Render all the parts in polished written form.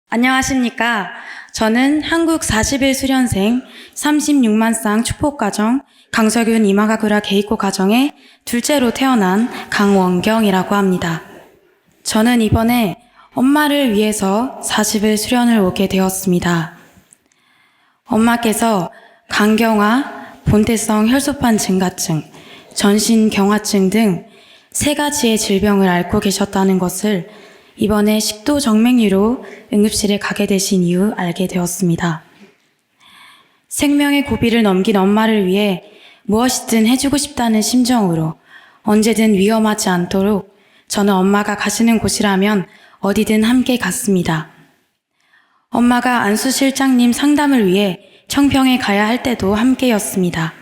안녕하십니까. 저는 한국 40일 수련생 36만 쌍 축복가정 강석윤 이마가구라 게이코 가정의 둘째로 태어난 강원경이라고 합니다. 저는 이번에 엄마를 위해서 40일 수련을 오게 되었습니다. 엄마께서 간경화, 본태성 혈소판 증가증, 전신경화증 등 3가지의 질병을 앓고 계셨다는 것을 이번에 식도 정맥류로 응급실에 가게 되신 이후 알게 되었습니다. 생명의 고비를 넘긴 엄마를 위해 무엇이든 해주고 싶다는 심정으로 언제든 위험하지 않도록 저는 엄마가 가시는 곳이라면 어디든 함께 갔습니다. 엄마가 안수 실장님 상담을 위해 청평에 가야 할 때도 함께였습니다.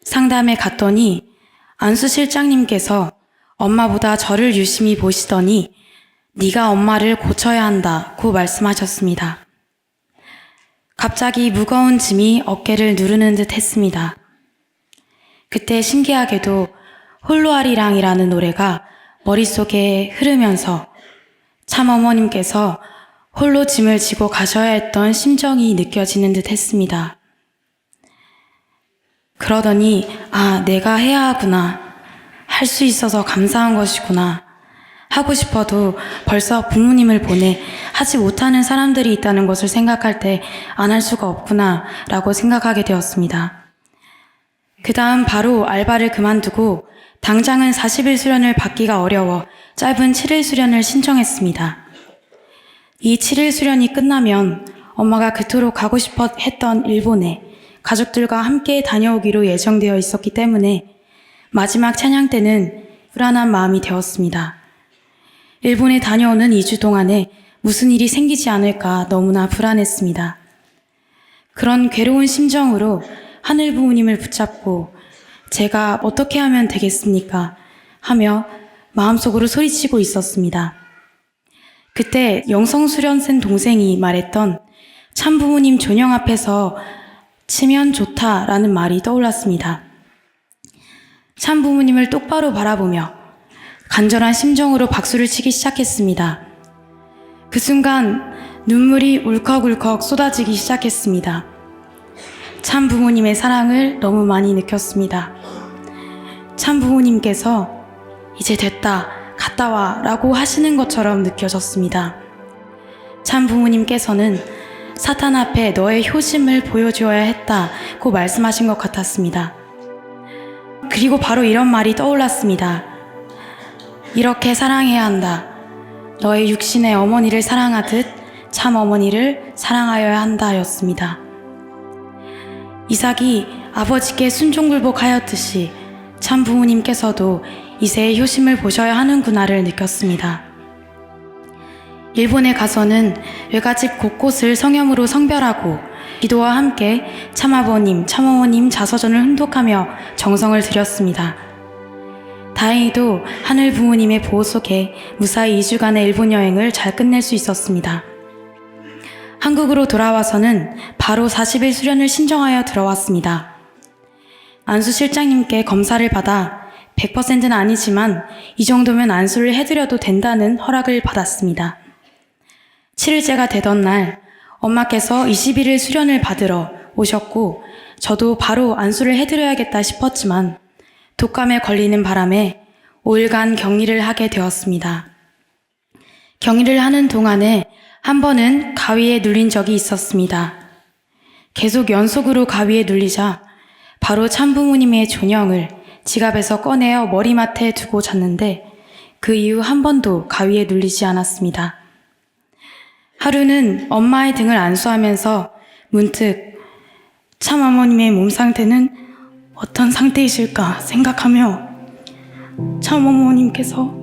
상담에 갔더니 안수 실장님께서 엄마보다 저를 유심히 보시더니 네가 엄마를 고쳐야 한다고 말씀하셨습니다. 갑자기 무거운 짐이 어깨를 누르는 듯 했습니다. 그때 신기하게도 홀로아리랑이라는 노래가 머릿속에 흐르면서 참 어머님께서 홀로 짐을 지고 가셔야 했던 심정이 느껴지는 듯 했습니다. 그러더니 내가 해야 하구나. 할 수 있어서 감사한 것이구나. 하고 싶어도 벌써 부모님을 보내 하지 못하는 사람들이 있다는 것을 생각할 때 안 할 수가 없구나 라고 생각하게 되었습니다. 그 다음 바로 알바를 그만두고 당장은 40일 수련을 받기가 어려워 짧은 7일 수련을 신청했습니다. 이 7일 수련이 끝나면 엄마가 그토록 가고 싶어 했던 일본에 가족들과 함께 다녀오기로 예정되어 있었기 때문에 마지막 찬양 때는 불안한 마음이 되었습니다. 일본에 다녀오는 2주 동안에 무슨 일이 생기지 않을까 너무나 불안했습니다. 그런 괴로운 심정으로 하늘 부모님을 붙잡고 제가 어떻게 하면 되겠습니까? 하며 마음속으로 소리치고 있었습니다. 그때 영성수련생 동생이 말했던 참 부모님 존영 앞에서 치면 좋다라는 말이 떠올랐습니다. 참 부모님을 똑바로 바라보며 간절한 심정으로 박수를 치기 시작했습니다. 그 순간 눈물이 울컥울컥 쏟아지기 시작했습니다. 참 부모님의 사랑을 너무 많이 느꼈습니다. 참 부모님께서 이제 됐다, 갔다 와 라고 하시는 것처럼 느껴졌습니다. 참 부모님께서는 사탄 앞에 너의 효심을 보여주어야 했다고 말씀하신 것 같았습니다. 그리고 바로 이런 말이 떠올랐습니다. 이렇게 사랑해야 한다. 너의 육신의 어머니를 사랑하듯 참 어머니를 사랑하여야 한다 였습니다. 이삭이 아버지께 순종굴복하였듯이 참 부모님께서도 이세의 효심을 보셔야 하는구나를 느꼈습니다. 일본에 가서는 외갓집 곳곳을 성염으로 성별하고 기도와 함께 참아버님, 참어머님 자서전을 훈독하며 정성을 들였습니다. 다행히도 하늘 부모님의 보호 속에 무사히 2주간의 일본 여행을 잘 끝낼 수 있었습니다. 한국으로 돌아와서는 바로 40일 수련을 신청하여 들어왔습니다. 안수 실장님께 검사를 받아 100%는 아니지만 이 정도면 안수를 해드려도 된다는 허락을 받았습니다. 7일째가 되던 날 엄마께서 21일 수련을 받으러 오셨고 저도 바로 안수를 해드려야겠다 싶었지만 독감에 걸리는 바람에 5일간 격리를 하게 되었습니다. 격리를 하는 동안에 한 번은 가위에 눌린 적이 있었습니다. 계속 연속으로 가위에 눌리자 바로 참부모님의 존영을 지갑에서 꺼내어 머리맡에 두고 잤는데 그 이후 한 번도 가위에 눌리지 않았습니다. 하루는 엄마의 등을 안수하면서 문득 참 어머님의 몸 상태는 어떤 상태이실까 생각하며 참 어머님께서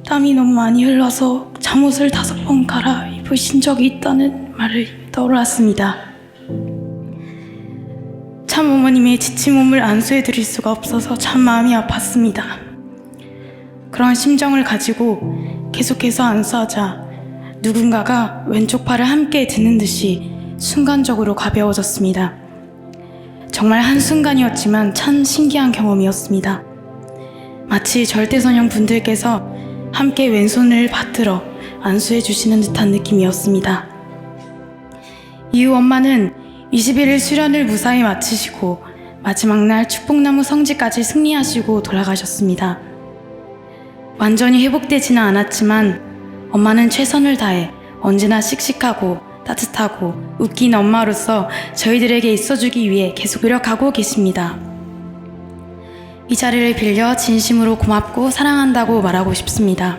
땀이 너무 많이 흘러서 잠옷을 5번 갈아입으신 적이 있다는 말을 떠올랐습니다. 참 어머님의 지친 몸을 안수해 드릴 수가 없어서 참 마음이 아팠습니다. 그런 심정을 가지고 계속해서 안수하자 누군가가 왼쪽 팔을 함께 드는 듯이 순간적으로 가벼워졌습니다. 정말 한순간이었지만 참 신기한 경험이었습니다. 마치 절대선형 분들께서 함께 왼손을 받들어 안수해 주시는 듯한 느낌이었습니다. 이후 엄마는 21일 수련을 무사히 마치시고 마지막 날 축복나무 성지까지 승리하시고 돌아가셨습니다. 완전히 회복되지는 않았지만 엄마는 최선을 다해 언제나 씩씩하고 따뜻하고 웃긴 엄마로서 저희들에게 있어주기 위해 계속 노력하고 계십니다. 이 자리를 빌려 진심으로 고맙고 사랑한다고 말하고 싶습니다.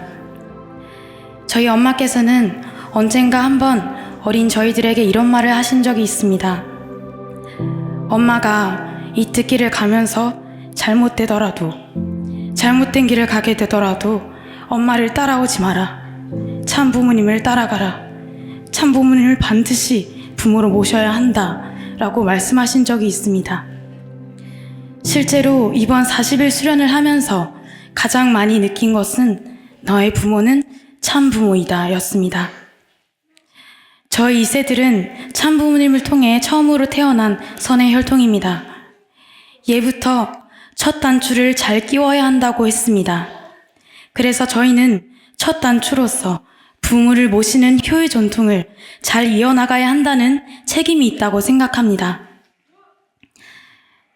저희 엄마께서는 언젠가 한번 어린 저희들에게 이런 말을 하신 적이 있습니다. 엄마가 이 뜻길을 가면서 잘못된 길을 가게 되더라도 엄마를 따라오지 마라. 참 부모님을 따라가라. 참 부모님을 반드시 부모로 모셔야 한다. 라고 말씀하신 적이 있습니다. 실제로 이번 40일 수련을 하면서 가장 많이 느낀 것은 너의 부모는 참 부모이다 였습니다. 저희 2세들은 참 부모님을 통해 처음으로 태어난 선의 혈통입니다. 예부터 첫 단추를 잘 끼워야 한다고 했습니다. 그래서 저희는 첫 단추로서 부모를 모시는 효의 전통을 잘 이어나가야 한다는 책임이 있다고 생각합니다.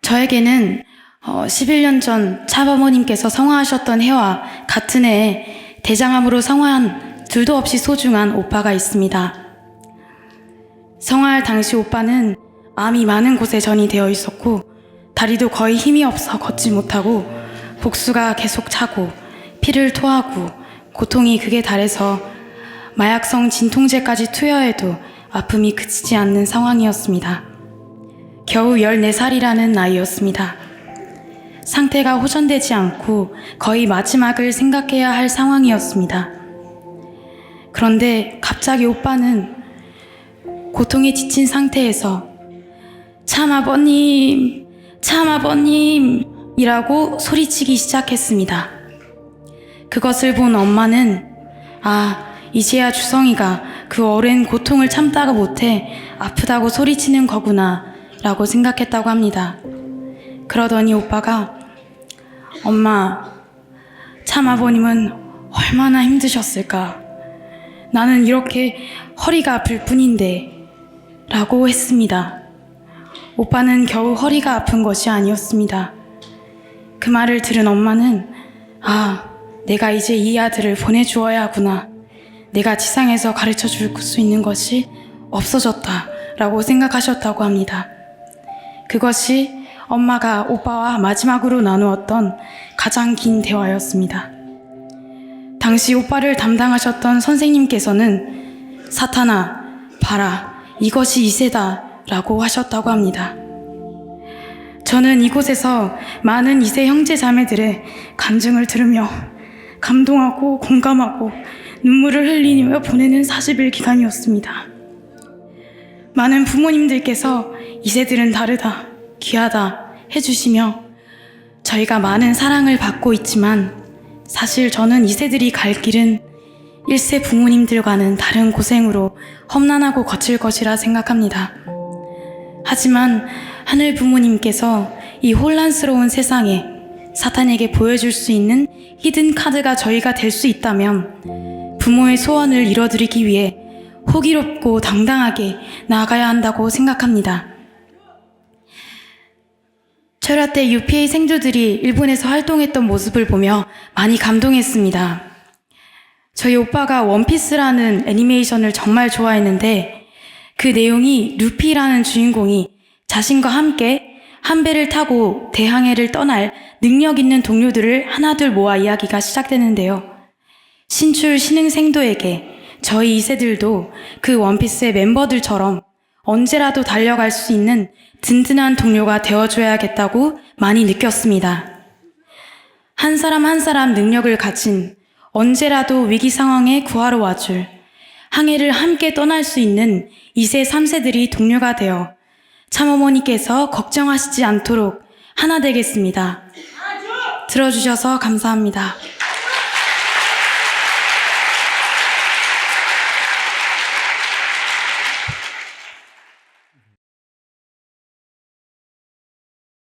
저에게는 11년 전 차부모님께서 성화하셨던 해와 같은 해에 대장암으로 성화한 둘도 없이 소중한 오빠가 있습니다. 성화할 당시 오빠는 암이 많은 곳에 전이 되어 있었고 다리도 거의 힘이 없어 걷지 못하고 복수가 계속 차고 피를 토하고 고통이 극에 달해서 마약성 진통제까지 투여해도 아픔이 그치지 않는 상황이었습니다. 겨우 14살이라는 나이였습니다. 상태가 호전되지 않고 거의 마지막을 생각해야 할 상황이었습니다. 그런데 갑자기 오빠는 고통에 지친 상태에서 참 아버님 이라고 소리치기 시작했습니다. 그것을 본 엄마는 이제야 주성이가 그 오랜 고통을 참다가 못해 아프다고 소리치는 거구나 라고 생각했다고 합니다. 그러더니 오빠가 엄마, 참 아버님은 얼마나 힘드셨을까. 나는 이렇게 허리가 아플 뿐인데 라고 했습니다. 오빠는 겨우 허리가 아픈 것이 아니었습니다. 그 말을 들은 엄마는 내가 이제 이 아들을 보내주어야 하구나. 내가 지상에서 가르쳐 줄 수 있는 것이 없어졌다 라고 생각하셨다고 합니다. 그것이 엄마가 오빠와 마지막으로 나누었던 가장 긴 대화였습니다. 당시 오빠를 담당하셨던 선생님께서는 사탄아, 봐라, 이것이 이세다 라고 하셨다고 합니다. 저는 이곳에서 많은 이세 형제 자매들의 간증을 들으며 감동하고 공감하고 눈물을 흘리며 보내는 40일 기간이었습니다. 많은 부모님들께서 이세들은 다르다, 귀하다 해주시며 저희가 많은 사랑을 받고 있지만 사실 저는 이세들이 갈 길은 1세 부모님들과는 다른 고생으로 험난하고 거칠 것이라 생각합니다. 하지만 하늘 부모님께서 이 혼란스러운 세상에 사탄에게 보여줄 수 있는 히든 카드가 저희가 될 수 있다면 부모의 소원을 이뤄드리기 위해 호기롭고 당당하게 나아가야 한다고 생각합니다. 철야 때 UPA 생도들이 일본에서 활동했던 모습을 보며 많이 감동했습니다. 저희 오빠가 원피스라는 애니메이션을 정말 좋아했는데 그 내용이 루피라는 주인공이 자신과 함께 한 배를 타고 대항해를 떠날 능력 있는 동료들을 하나둘 모아 이야기가 시작되는데요. 신출 신흥생도에게 저희 2세들도 그 원피스의 멤버들처럼 언제라도 달려갈 수 있는 든든한 동료가 되어줘야겠다고 많이 느꼈습니다. 한 사람 한 사람 능력을 가진 언제라도 위기 상황에 구하러 와줄 항해를 함께 떠날 수 있는 2세, 3세들이 동료가 되어 참어머니께서 걱정하시지 않도록 하나 되겠습니다. 들어주셔서 감사합니다.